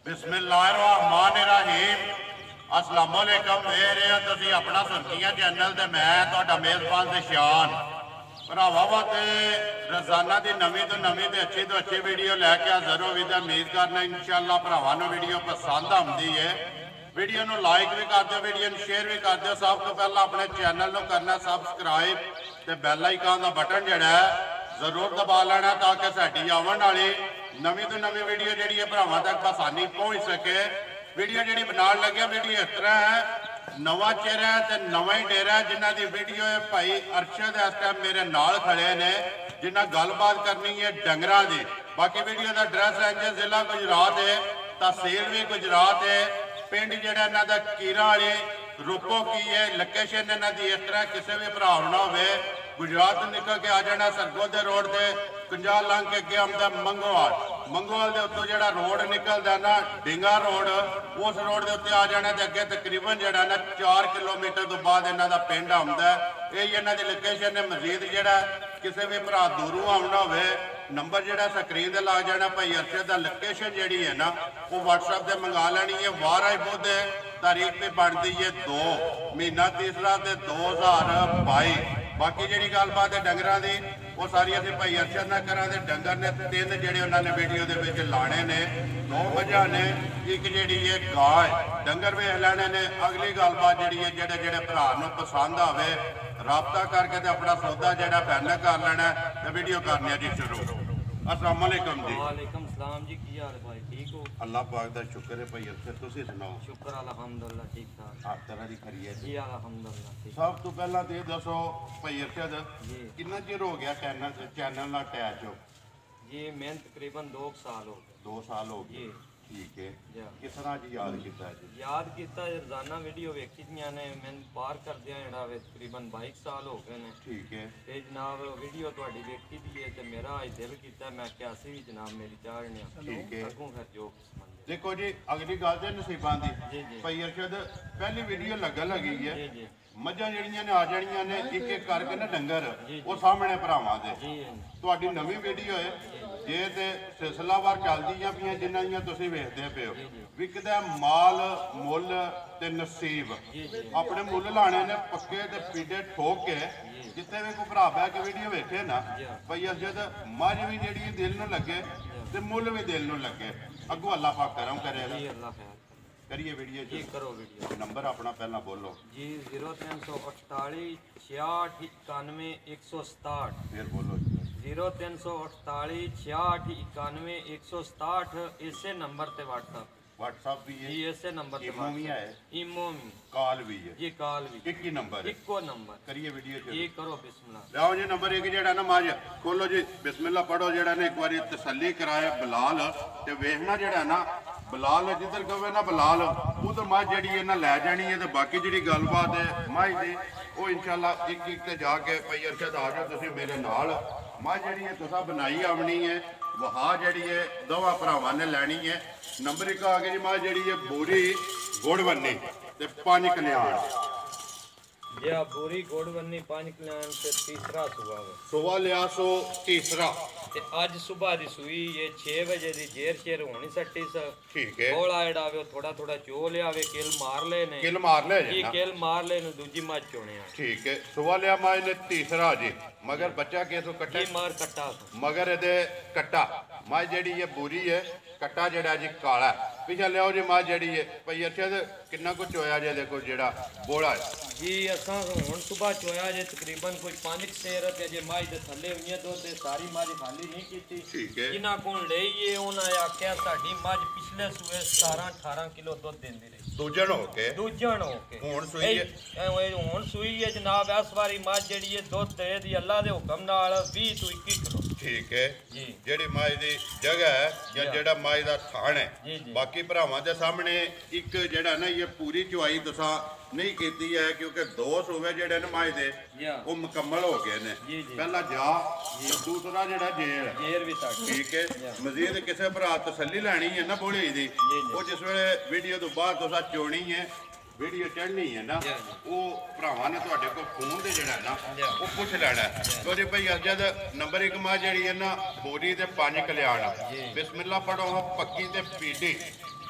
बिस्मिल्लाहिर्रहमानिर्रहीम। अस्सलाम वालेकुम। मेरे तुसी अपना सुर्खियां चैनल ते मैं तुहाडा मेज़बान दिशान भरावा ते रोजाना की नवी तो नवी तो अच्छी वीडियो लैके हाज़र हो गई। उम्मीद करना इंशाअल्लाह भरावां नूं वीडियो पसंद आउंदी है। वीडियो नूं लाइक भी कर दो, वीडियो नूं शेयर भी कर दो। सब तो पहला अपने चैनल नूं करना सबसक्राइब ते बैल आइकन का बटन जिहड़ा है जरूर दबा लेना ताकि साडी आवन वाली नवी तो नवी वीडियो जी भरावां तक आसानी पहुँच सके। वीडियो जी बनाने लगे वीडियो इस तरह है, नवा चेहरा है तो नवा ही डेरा है। जिन्हों की वीडियो है भाई अरशद इस टाइम मेरे नाल खड़े ने, जिन्हें गलबात करनी है डंगरां की। बाकी वीडियो का एड्रैस है जी जिला गुजरात है, तहसील भी गुजरात है, पिंड जिहड़ा इन्हां दा कीरा वाली रूपो की है। लोकेशन इन्हां दी इस तरह किसी भी भरा ना हो गुजरात निकल के आ जाना सरगोधे रोड से 50 लंघ के अगे आंदा मंगोवाल। मंगोवाल के उत्तों जो रोड निकलता ना डिंगा रोड, उस रोड के उत्ते आ जाना। अगे तकरीबन जो ना 4 किलोमीटर तो बाद इन्हों का पिंड आंदा है। यही इन्हों की लोकेशन है। मजीद जोड़ा किसी भी भरा दूरों आना हो नंबर जोड़ा स्क्रीन से ला जाना। भाई अरशद का लोकेशन जी है ना वो व्हाट्सएप से मंगा लैनी है। वारा बुध तारीख भी बनती है 2 महीना तीसरा 2022। बाकी जी गलबात है डंगरां की वो सारी असीं भाई अरशद ना करा। डंगर ने 3 जोड़े उन्होंने वीडियो के लाने ने, 2 मझां ने, एक जी है गां है। डंगर वेख लैने ने। अगली गलबात जी है जोड़े जोड़े भरा नूं पसंद आवे राबता करके तो अपना सौदा जोड़ा फाइनल कर लेना तो वीडियो करनी है जी शुरू। अस्सलाम वालेकुम जी। वालेकुम सलाम जी, की हाल है भाई? ठीक हो? अल्लाह पाक दा शुक्र है भाई अरशद, तुसीं सुनाओ? शुक्र अल्हम्दुलिल्लाह ठीक ठाक। हर तरह की खैरियत जी अल्हम्दुलिल्लाह ठीक। सब तो पहला तो दसो भाई अरशद जी कितना चिर हो गया चैनल नाल अटैच हो? जी मैं तकरीबन 2 साल हो गए। 2 साल हो गए। जी ठीक है। जी किस तरह जी याद किया जी? याद किया रोजाना वीडियो वेखी दियां ने। मैं पार करदियां जेड़ा वे तकरीबन 22 साल हो गए ने। ठीक है। ते जनाब वीडियो तुहाडी वेखी दी है ते मेरा अज दिल कीता मैं क्या सी जनाब मेरी चाढ़ने। ठीक है। अगों फिर जो देखो जी अगली गल तो नसीबां दी। जी जी भाई अरशद पहली वीडियो लगन लगी है, जी जी मझां जड़ियां ने आ जानियां ने एक एक करके ना डंगर जी, वो सामने भरावां दे। जी तुहाडी नवीं वीडियो है जे ते सिलसिलावार चलदियां पियां जिन्नां दियां तुसीं वेखदे पे हो। विकदा माल मुੱਲ ते नसीब। अपने मुੱਲ लाने ने पक्के ते पीडे ठोक के जिथे भी कोई भरा बह के वीडियो वेखे ना भाई अरशद मझ भी जी दिल नूं लगे ते मुੱਲ भी दिल नूं लगे। अगों अल्लाह पाक करम करेगा। जी अल्लाह खैर करिए वीडियो जी करो वीडियो। नंबर अपना पहला बोलो जी 0348 66 91 167। फिर बोलो 0348 66 91 167। इसे नंबर ते व्हाट्सएप भी है जी इसे नंबर ते इमो भी है इमो भी कॉल भी है जी कॉल भी एक ही नंबर है इको नंबर। करिए वीडियो जी करो बिस्मिल्लाह। लाओ जी नंबर एक जेड़ा ना माज खोलो जी बिस्मिल्लाह पढ़ो जेड़ा ने एक बारी तसल्ली कराए बिलाल ते वेखना जेड़ा ना बिलाल जिधर कहे ना बिलाल उधर मझ जी है ना लै जानी है। तो बाकी जी गलबात है मझ की वो इंशाल्लाह एक एक ते जाके भाई अरशद आ जाओ तुसीं मेरे नाल। मझ जी है तुसां बनाई आवनी है वहा जी है दोवां भरावां ने लैनी है। नंबर एक आ गई जी मझ जी है बोरी गुड़वन्नी ते 5 कल्याण। जी बोरी गुड़वन्नी 5 कल्याण से तीसरा सुबह सुबह लिया सो तीसरा ते आज सुबह दी सुई ये 6 बजे दी जेर शेर होनी सट्टी स। ठीक है। बोला एड़ा वे थोड़ा थोड़ा चो लिया वे किल मार ले ने। किल मार ले जी किल मार ले ने दूजी मच चोने। ठीक है। सुबह लिया माज ने तीसरा जी मगर बच्चा कैसो कट्टा जी मार कट्टा मगर ये कट्टा माज जी ये बुरी है कट्टा जड़ा जी काला पीछे लियाओ जी माज जी है भाई अरशद कितना कुछ होया जे देखो जेड़ा बोला है जी असां हुण सुबह चोया जे तकरीबन कोई 5 सेर ते जे माज दे थल्ले हुई तो ते सारी माज खाली नहीं कीती। ठीक है। जिन्हां कोल लईए उन्हां आख्या साडी माज पिछले सुए 17-18 किलो दुध देंदी रही। दूजन हो के हुण सुई है हुण सुई है जनाब इस बारी माज जेड़ी है दुध दे दी अल्लाह दे हुक्म नाल 20 तो 21 किलो। ठीक है जी जेड़ी माज दी जगह है या जेड़ा माज दा थान है जी जी बाकी भरावां दे सामने एक जेड़ा ना ये पूरी चुआई तुसां नहीं कीती है क्योंकि 2 सूबे जेड़े ने माज दे वो मुकम्मल हो गए ने। पहला जा दूसरा जेड़ा जेर भी ठीक है। मजीद किसी भरा तसल्ली लैनी है ना बोली दी वो जिस वेले वीडियो तो बाद तुसां चोनी है वीडियो चढ़नी है ना वो भरावां ने तुहाडे कोल फोन ते जेड़ा ना वो पुछ लेना तो जी भाई अरशद नंबर 1 मां जेड़ी है ना बोरी ते 5 कल्याण बिस्मिल्लाह पढ़ो पक्की ते पीटी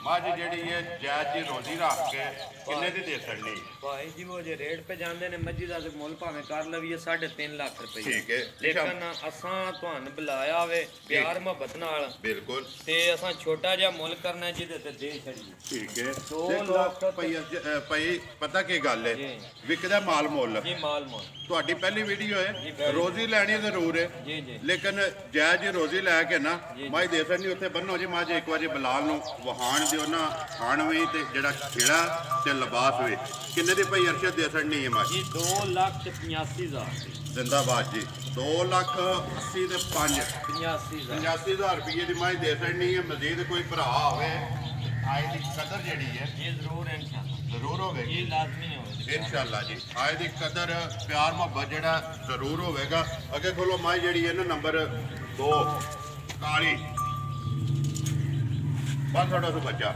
ਮੱਝ ਜਿਹੜੀ ਹੈ ਜਾਇਜ਼ ਜੀ ਰੋਜ਼ੀ ਰੱਖ ਕੇ ਕਿੰਨੇ ਦੀ ਦੇ ਛੱਡਣੀ? ਭਾਈ ਜੀ ਉਹ ਜੇ ਰੇਟ पे ਜਾਂਦੇ ਨੇ ਮੱਝੀ ਦਾ ਤੇ ਮੁੱਲ ਭਾਵੇਂ ਕਰ ਲਵੀਏ 3.5 ਲੱਖ ਰੁਪਏ। ਠੀਕ ਹੈ। ਲੇਕਿਨ ਅਸਾਂ ਤੁਹਾਨੂੰ ਬੁਲਾਇਆ ਵੇ ਪਿਆਰ ਮੁਹੱਬਤ ਨਾਲ, ਬਿਲਕੁਲ, ਤੇ ਅਸਾਂ ਛੋਟਾ ਜਿਹਾ ਮੁੱਲ ਕਰਨਾ ਜਿਹਦੇ ਤੇ ਦੇ ਛੜੀਏ। ਠੀਕ ਹੈ। 2 ਲੱਖ ਭਾਈ ਪਤਾ ਕੀ ਗੱਲ ਹੈ, ਜੀ। ਵਿਕਦਾ ਮਾਲ ਮੁੱਲ। ਜੀ ਮਾਲ ਮੁੱਲ ਤੁਹਾਡੀ ਪਹਿਲੀ ਵੀਡੀਓ ਜੀ, ਹੈ, ਪਹਿਲੀ। ਰੋਜ਼ੀ ਲੈਣੀ ਜ਼ਰੂਰ ਹੈ, ਜੀ ਜੀ ਲੇਕਿਨ ਜਾਇਜ਼ ਜੀ ਰੋਜ਼ੀ ਲੈ ਕੇ ਨਾ ਜੀ। ਮਾਈ ਦੇ ਸਕਣੀ ਉੱਥੇ ਬੰਨੋ ਜੀ ਮਾਝ ਇੱਕ ਵਾਰੀ ਬਲਾਲ ਨੂੰ ਵਹਾਣ ਦਿਓ ਨਾ, ਖਾਣ ਵੀ ਤੇ ਜਿਹੜਾ ਖੇੜਾ ਤੇ ਲਿਬਾਸ ਵੀ। ਕਿੰਨੇ ਦੀ ਭਾਈ ਅਰਸ਼ਦ ਦੇ ਸਕਣੀ ਹੈ ਮਾਝ? ਜੀ 2,85,000 ਜ਼ਿੰਦਾਬਾਦ ਜੀ। 2,80,000 ਤੇ 5 85,000 85,000 ਰੁਪਏ ਦੀ ਮਾਝ ਦੇ ਸਕਣੀ ਹੈ। ਮਜ਼ੀਦ ਕੋਈ ਭਰਾ ਹੋਵੇ ਆਏ ਦੀ ਕਦਰ ਜਿਹੜੀ ਹੈ ਜੀ ਜ਼ਰੂਰ ਇਨਸ਼ਾਅੱਲਾ ਜ਼ਰੂਰ ਹੋਵੇਗੀ। ਜੀ ਲਾਜ਼ਮੀ ਹੋਵੇ ਇਨਸ਼ਾਅੱਲਾ ਜੀ। ਆਏ ਦੀ ਕਦਰ ਪਿਆਰ ਮੁਹੱਬਤ ਜਿਹੜਾ ਜ਼ਰੂਰ ਹੋਵੇਗਾ। ਅੱਗੇ ਖੋਲੋ ਮਾਈ ਜਿਹੜੀ ਹੈ ਨਾ ਨੰਬਰ 2 ਕਾਲੀ ਬਸ ਥੋੜਾ ਸੋ ਬੱਚਾ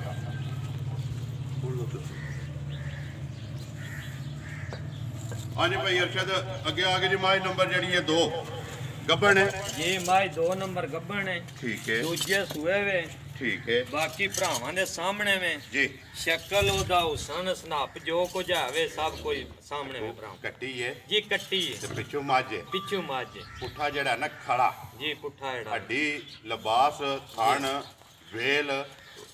ਹਾਂਜੀ ਭਾਈ ਅਰਸ਼ਦ ਅੱਗੇ ਆ ਗਏ ਜੀ ਮਾਈ ਨੰਬਰ ਜਿਹੜੀ ਹੈ 2 ਗੱਬਣ ਹੈ। ਜੀ ਮਾਈ 2 ਨੰਬਰ ਗੱਭਣ ਹੈ, ਠੀਕ ਹੈ ਦੂਜੇ ਸੂਏ ਵੇ, ਠੀਕ ਹੈ ਬਾਕੀ ਭਰਾਵਾਂ ਦੇ ਸਾਹਮਣੇ ਵੇ। ਜੀ। ਸ਼ਕਲ ਉਹਦਾ ਹੁਸਨ ਸਨਾਪ ਜੋ ਕੁਝ ਆਵੇ ਸਭ ਕੋਈ ਸਾਹਮਣੇ ਵੇ ਭਰਾ। ਕੱਟੀ ਹੈ ਜੀ ਕੱਟੀ ਹੈ, ਤੇ ਪਿੱਛੋਂ ਮੱਝ ਹੈ। ਪਿੱਛੋਂ ਮੱਝ ਹੈ। ਪੁੱਠਾ ਜਿਹੜਾ ਨਾ ਖੜਾ ਜੀ ਪੁੱਠਾ ਜਿਹੜਾ ਹੱਡੀ ਲਿਬਾਸ ਥਣ ਵੇਲ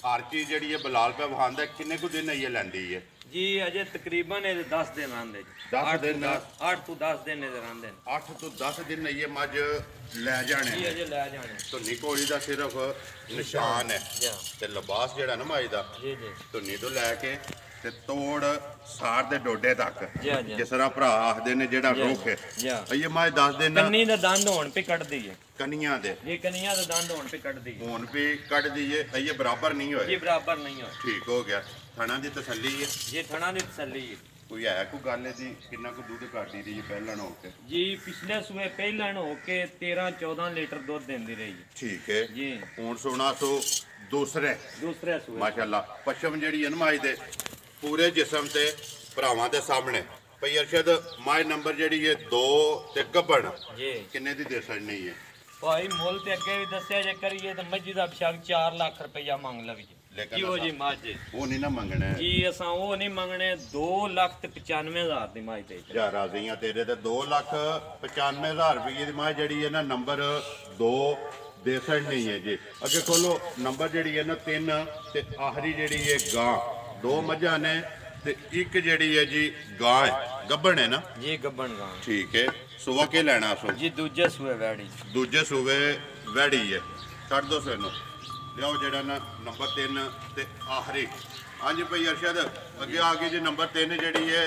ਹਰ ਚੀਜ਼ ਜਿਹੜੀ ਹੈ ਬਲਾਲ ਪੇ ਵਹਾਂਦਾ। ਕਿੰਨੇ ਕੁ ਦਿਨ ਇਹ ਲੈਂਦੀ ਹੈ? ਜੀ ਅਜੇ ਤਕਰੀਬਨ ਇਹ 10 ਦਿਨ ਆਂਦੇ ਜੀ। 10 ਦਿਨ 8 ਤੋਂ 10 ਦਿਨ ਨਜ਼ਰ ਆਂਦੇ ਨੇ 8 ਤੋਂ 10 ਦਿਨ ਇਹ ਮੱਝ ਲੈ ਜਾਣੇ ਜੀ। ਨੇ। ਅਜੇ ਲੈ ਜਾਣੇ ਧੁੰਨੀ ਕੋਲੀ ਦਾ ਸਿਰਫ ਨਿਸ਼ਾਨ ਹੈ ਜੀ ਤੇ ਲਿਬਾਸ ਜਿਹੜਾ ਨਾ ਮਾਈ ਦਾ ਜੀ ਜੀ ਧੁੰਨੀ ਤੋਂ ਲੈ ਕੇ ਤੇ ਤੋੜ ਸਾਰ ਦੇ ਡੋਡੇ ਤੱਕ, ਜੀ ਜੀ ਜਿਸ ਤਰ੍ਹਾਂ ਭਰਾ ਆਖਦੇ ਨੇ ਜਿਹੜਾ ਰੁੱਖ ਹੈ ਜੀ। ਇਹ ਮੱਝ 10 ਦਿਨ ਕੰਨੀ ਦਾ ਦੰਦ ਹੋਣ ਪੇ ਕੱਢਦੀ ਹੈ ਕਨੀਆਂ ਦੇ ਜੀ, ਕੰਨੀਆਂ ਦਾ ਦੰਦ ਹੋਣ ਪੇ ਕੱਢਦੀ ਹੈ ਹੁਣ ਵੀ ਕੱਢ ਦਈਏ। ਇਹ ਬਰਾਬਰ ਨਹੀਂ ਜੀ, ਹੋਏ। ਬਰਾਬਰ ਨਹੀਂ ਹੋਏ ਠੀਕ ਹੋ ਗਿਆ। ਥਣਾ ਦੀ ਤਸੱਲੀ ਹੈ। ਜੀ। ਥਣਾ ਦੀ ਤਸੱਲੀ ਹੈ ਕੋਈ ਹੈ ਕੋਈ ਗੱਲ ਇਹਦੀ ਕਿੰਨਾ ਕੁ ਦੁੱਧ ਘਾਟੀ ਰਹੀ ਹੈ ਪਹਿਲਾਂ ਹੋ ਕੇ? ਜੀ। ਪਿਛਲੇ ਸੂਏ ਪਹਿਲਾਂ ਹੋ ਕੇ 13-14 ਲੀਟਰ ਦੁੱਧ ਦਿੰਦੀ ਰਹੀ ਹੈ ਠੀਕ ਹੈ ਜੀ। ਹੁਣ ਸੋਣਾ ਸੋ ਦੂਸਰੇ ਦੂਸਰੇ ਸੂਏ ਮਾਸ਼ਾਅੱਲਾ ਪਸ਼ਮ ਜਿਹੜੀ ਹੈ ਨਾ ਮਾਈ ਦੇ ਪੂਰੇ ਜਿਸਮ ਤੇ ਭਰਾਵਾਂ ਦੇ ਸਾਹਮਣੇ। ਭਈ ਅਰਸ਼ਦ ਮਾਈ ਨੰਬਰ ਜਿਹੜੀ ਹੈ 2 ਤੇ ਗੱਬਣ ਜੀ। ਕਿੰਨੇ ਦੀ ਦੇ ਸਕਣੀ ਹੈ? ਭਾਈ ਮੁੱਲ ਤੇ ਅੱਗੇ ਵੀ ਦੱਸਿਆ ਜੇ ਕਰੀਏ ਤਾਂ ਮੱਝੀ ਦਾ ਬਿਸ਼ੱਕ 4 ਲੱਖ ਰੁਪਈਆ ਮੰਗ ਲਵੀ ਜੀ। ਲੇਕਿਨ ਕਿਉਂ ਜੀ ਮੱਝ ਉਹ ਨਹੀਂ ਨਾ ਮੰਗਣਾ ਹੈ। ਜੀ ਅਸਾਂ ਉਹ ਨਹੀਂ ਮੰਗਣੇ। 2,95,000 ਦੀ ਮੱਝ ਦੇ ਦਿੱਤੀ। ਜਾ ਰਾਜ਼ੀਆਂ ਤੇਰੇ ਤੇ 2,95,000 ਰੁਪਏ ਦੀ ਮਾਈ ਜਿਹੜੀ ਹੈ ਨਾ ਨੰਬਰ 2 ਦੇ ਸਕਣੀ ਹੈ ਜੀ। ਅੱਗੇ ਖੋਲੋ ਨੰਬਰ ਜਿਹੜੀ ਹੈ ਨਾ 3 ਤੇ ਆਖਰੀ ਜਿਹੜੀ ਹੈ ਗਾਂ। 2 ਮੱਝਾਂ ਨੇ ਤੇ ਇੱਕ ਜਿਹੜੀ ਹੈ ਜੀ ਗਾਂ ਹੈ। ਗੱਬਣ ਹੈ ਨਾ? ਜੀ ਗੱਬਣ ਗਾਂ। ਠੀਕ ਹੈ। ਸੁਬਾ ਕੇ ਲੈਣਾ ਸੋ ਜੀ ਦੂਜੇ ਸੂਏ ਵੈੜੀ। ਦੂਜੇ ਸੂਬੇ ਵੈੜੀ ਹੈ। ਛੱਡ ਦੋ ਸੈਨੂੰ ਲਿਆਓ ਜਿਹੜਾ ਨਾ ਨੰਬਰ 3 ਤੇ ਆਖਰੀ। ਹਾਂਜੀ ਭਾਈ ਅਰਸ਼ਦ ਅੱਗੇ ਆ ਗਈ ਜੀ ਨੰਬਰ 3 ਜਿਹੜੀ ਹੈ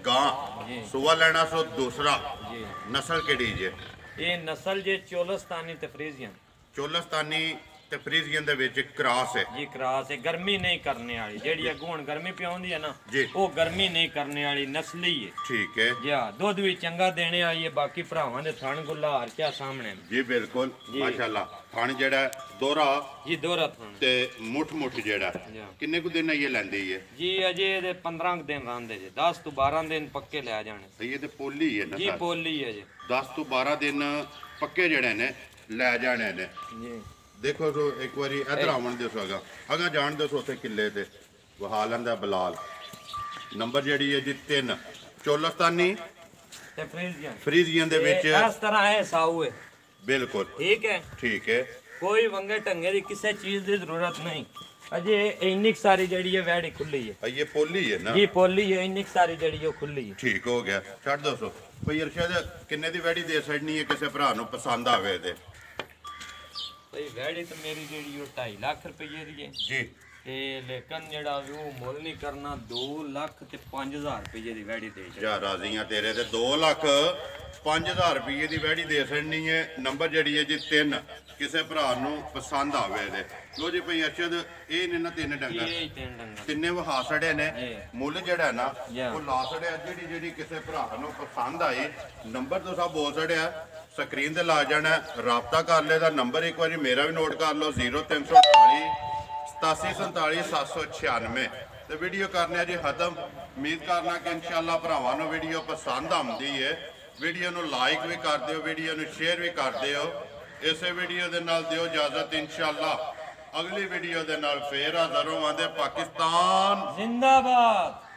ਗਾਂ। ਜੀ। ਸੁਬਾ ਲੈਣਾ ਸੋ ਦੂਸਰਾ। ਜੀ ਨਸਲ ਕਿਹੜੀ ਜੇ? ਇਹ ਨਸਲ ਜੇ ਚੋਲਸਤਾਨੀ ਤੇ ਫਰੀਜ਼ੀਅਨ। ਚੋਲਸਤਾਨੀ ਤੇ ਫਰੀਜ਼ੀਅਨ ਦੇ ਵਿੱਚ ਕ੍ਰਾਸ ਹੈ। ਜੀ ਕਰਾਸ ਹੈ। ਗਰਮੀ ਨਹੀਂ ਕਰਨੇ ਵਾਲੀ ਜਿਹੜੀ ਅੱਗੋਂ ਹੁਣ ਗਰਮੀ ਪਿਆਉਂਦੀ ਹੈ ਨਾ, ਜੀ। ਉਹ ਗਰਮੀ ਨਹੀਂ ਕਰਨੇ ਵਾਲੀ ਨਸਲੀ ਹੈ ਠੀਕ ਹੈ ਜੀ। ਹਾਂ, ਦੁੱਧ ਵੀ ਚੰਗਾ ਦੇਣੇ ਵਾਲੀ ਹੈ। ਬਾਕੀ ਭਰਾਵਾਂ ਦੇ ਥਣ ਗੁੱਲਾਰ ਕਿਆ ਸਾਹਮਣੇ ਨੇ। ਜੀ ਬਿਲਕੁਲ ਜੀ। ਮਾਸ਼ਾਅੱਲਾ। ਥਣ ਜਿਹੜਾ ਦੋਹਰਾ ਜੀ ਦੋਹਰਾ ਥਣ ਤੇ ਮੁੱਠ ਜਿਹੜਾ ਜੀ। ਕਿੰਨੇ ਕੁ ਦਿਨ ਇਹ ਲੈਂਦੀ ਹੈ? ਜੀ ਅਜੇ ਇਹਦੇ 15 ਕੁ ਦਿਨ ਰਹਿੰਦੇ ਜੇ। 10 ਤੋਂ 12 ਦਿਨ ਪੱਕੇ ਲੈ ਜਾਣੇ ਸਹੀ ਇਹ ਤੇ ਪੋਲੀ ਹੈ ਨਾ ਜੀ। ਸਰ? ਪੋਲੀ ਹੈ ਜੀ 10 ਤੋਂ 12 ਦਿਨ ਪੱਕੇ ਜਿਹੜੇ ਨੇ ਲੈ ਜਾਣੇ ਨੇ। ਜੀ। ਦੇਖੋ ਸੋ ਇੱਕ ਵਾਰੀ ਇਧਰ ਆਵਣ ਦਿਓ ਸੋਗਾ ਅਗਾ ਜਾਣ ਦਿਓ ਸੋ ਉੱਥੇ ਕਿੱਲੇ ਤੇ ਵਹਾ ਲੈਂਦਾ ਬਲਾਲ। ਨੰਬਰ ਜਿਹੜੀ ਹੈ ਜੀ 3 ਚੋਲਸਤਾਨੀ ਤੇ ਫਰੀਜ਼ੀਅਨ। ਫਰੀਜ਼ੀਅਨ ਦੇ ਵਿੱਚ ਇਸ ਤਰ੍ਹਾਂ ਹੈ ਸਾਊ ਹੈ। ਬਿਲਕੁਲ ਠੀਕ ਹੈ। ਠੀਕ ਹੈ। ਕੋਈ ਵੰਗੇ ਢੰਗੇ ਦੀ ਕਿਸੇ ਚੀਜ਼ ਦੀ ਜ਼ਰੂਰਤ ਨਹੀਂ। ਅਜੇ ਇੰਨੀ ਕੁ ਸਾਰੀ ਜਿਹੜੀ ਹੈ ਵੈੜੀ ਖੁੱਲੀ ਹੈ ਇਹ ਪੋਲੀ ਹੈ ਨਾ? ਜੀ ਪੋਲੀ ਹੈ। ਇੰਨੀ ਕੁ ਸਾਰੀ ਜਿਹੜੀ ਉਹ ਖੁੱਲੀ ਹੈ। ਠੀਕ ਹੋ ਗਿਆ। ਛੱਡ ਦੋ ਸੋ ਭਈ ਅਰਸ਼ਦ ਕਿੰਨੇ ਦੀ ਵੈੜੀ ਦੇ ਛੱਡਣੀ ਹੈ ਕਿਸੇ ਭਰਾ ਨੂੰ ਪਸੰਦ ਆਵੇ ਤੇ? ਭਈ ਵੈੜੀ ਤਾਂ ਮੇਰੀ ਜਿਹੜੀ ਉਹ 2.5 ਲੱਖ ਰੁਪਏ ਦੀ ਹੈ ਜੀ। ਤੇ ਲੇਕਿਨ ਜਿਹੜਾ ਵੀ ਉਹ ਮੁੱਲ ਨਹੀਂ ਕਰਨਾ। 2,05,000 ਰੁਪਏ ਦੀ ਵੈੜੀ ਦੇ ਛੱਡ। ਜਾ ਰਾਜ਼ੀਆਂ ਤੇਰੇ ਤੇ 2,05,000 ਰੁਪਏ ਦੀ ਵੈੜੀ ਦੇ ਛੱਡਣੀ ਹੈ। ਨੰਬਰ ਜਿਹੜੀ ਹੈ ਜੀ 3 ਕਿਸੇ ਭਰਾ ਨੂੰ ਪਸੰਦ ਆਵੇ ਤੇ ਲੋ ਜੀ ਭਈ ਅਰਸ਼ਦ ਇਹ ਨੇ ਨਾ 3 ਡੰਗਰ ਇਹ 3 ਡੰਗਰ ਤਿੰਨੇ ਵਹਾ ਛੜੇ ਨੇ। ਜੀ। ਮੁੱਲ ਜਿਹੜਾ ਨਾ ਜੀ। ਉਹ ਲਾ ਛੜਿਆ। ਜਿਹੜੀ ਕਿਸੇ ਭਰਾ ਨੂੰ ਪਸੰਦ ਆਈ ਨੰਬਰ ਤੋਂ ਸਭ ਬੋਲ ਛੜਿਆ ਸਕਰੀਨ ਤੇ ਲਾ ਜਾਣਾ। ਰਾਬਤਾ ਕਰ ਲੈ ਦਾ ਨੰਬਰ ਇੱਕ ਵਾਰੀ ਮੇਰਾ ਵੀ ਨੋਟ ਕਰ ਲਓ 0348 8747 796 ਤੇ ਵੀਡੀਓ ਕਰਨੇ ਜੀ ਖਤਮ। ਉਮੀਦ ਕਰਨਾ ਕਿ ਇਨਸ਼ਾਅੱਲਾ ਭਰਾਵਾਂ ਨੂੰ ਵੀਡੀਓ ਪਸੰਦ ਆਉਂਦੀ ਹੈ। ਵੀਡੀਓ ਨੂੰ ਲਾਈਕ ਵੀ ਕਰ ਦਿਓ, ਵੀਡੀਓ ਨੂੰ ਸ਼ੇਅਰ ਵੀ ਕਰ ਦਿਓ। ਇਸੇ ਵੀਡੀਓ ਦੇ ਨਾਲ ਦਿਓ ਇਜਾਜ਼ਤ ਇਨਸ਼ਾਅੱਲਾ। ਅਗਲੀ ਵੀਡੀਓ ਦੇ ਨਾਲ ਫੇਰ ਹਾਜ਼ਰ ਹੋਵਾਂਗੇ। ਪਾਕਿਸਤਾਨ जिंदाबाद।